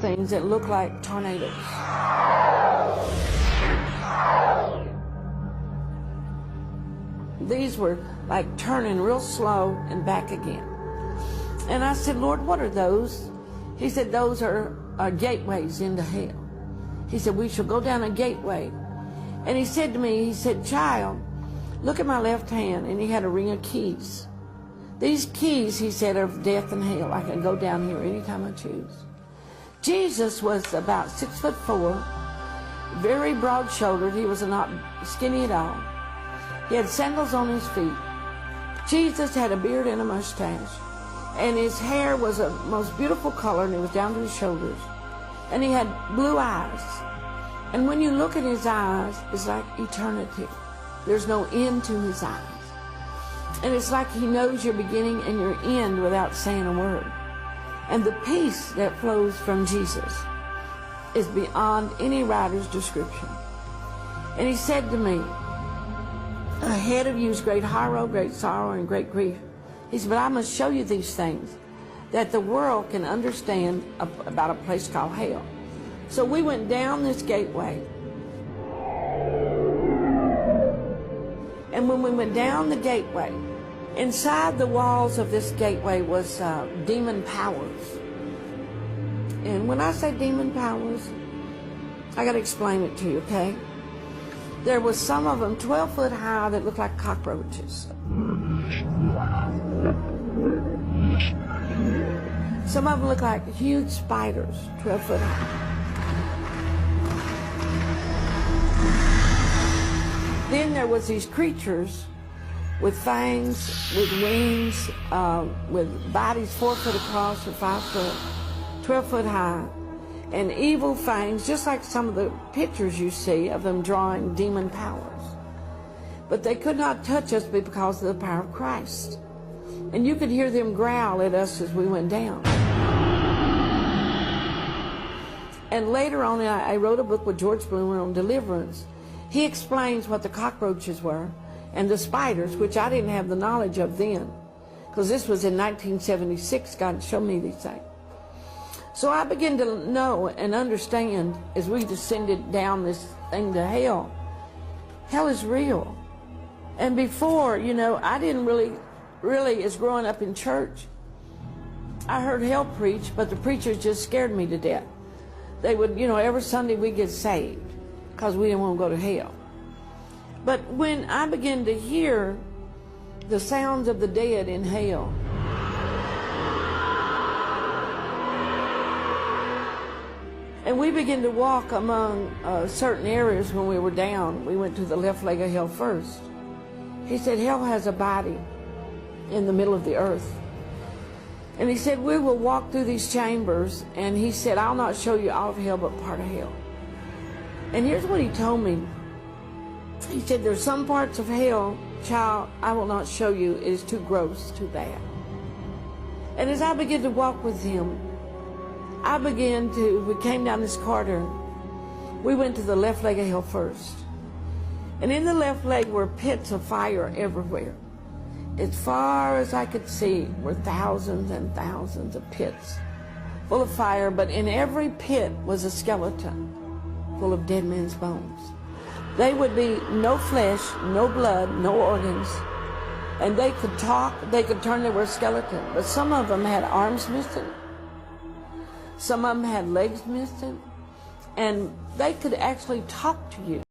things that look like tornadoes. These were like turning real slow and back again. And I said, Lord, what are those? He said, those are gateways into hell. He said, we shall go down a gateway. And he said to me, he said, child, look at my left hand. And he had a ring of keys. These keys, he said, are of death and hell. I can go down here anytime I choose. Jesus was about 6'4", very broad-shouldered. He was not skinny at all. He had sandals on his feet. Jesus had a beard and a mustache. And his hair was a most beautiful color, and it was down to his shoulders. And he had blue eyes. And when you look at his eyes, it's like eternity. There's no end to his eyes. And it's like he knows your beginning and your end without saying a word. And the peace that flows from Jesus is beyond any writer's description. And he said to me, ahead of you is great sorrow, great sorrow, and great grief. He said, but I must show you these things that the world can understand about a place called hell. So we went down this gateway. And when we went down the gateway, inside the walls of this gateway was demon powers. And when I say demon powers, I got to explain it to you, okay? There was some of them 12 foot high that looked like cockroaches. Some of them looked like huge spiders, 12 foot high. Then there was these creatures with fangs, with wings, with bodies 4 foot across or 5 foot, 12 foot high, and evil fangs, just like some of the pictures you see of them drawing demon powers. But they could not touch us because of the power of Christ. And you could hear them growl at us as we went down. And later on, I wrote a book with George Bloomer on deliverance. He explains what the cockroaches were and the spiders, which I didn't have the knowledge of then, because this was in 1976, God showed me these things. So I began to know and understand as we descended down this thing to hell. Hell is real. And before, you know, I didn't really, as growing up in church, I heard hell preached, but the preachers just scared me to death. They would, you know, every Sunday we get saved because we didn't want to go to hell. But when I began to hear the sounds of the dead in hell, and we began to walk among certain areas when we were down. We went to the left leg of hell first. He said, hell has a body in the middle of the earth. And he said, we will walk through these chambers. And he said, I'll not show you all of hell, but part of hell. And here's what he told me. He said, there's some parts of hell, child, I will not show you. It is too gross, too bad. And as I began to walk with him, we came down this corridor. We went to the left leg of hell first. And in the left leg were pits of fire everywhere. As far as I could see were thousands and thousands of pits full of fire, but in every pit was a skeleton full of dead men's bones. They would be no flesh, no blood, no organs. And they could talk, they could turn, they were skeleton. But some of them had arms missing. Some of them had legs missing. And they could actually talk to you.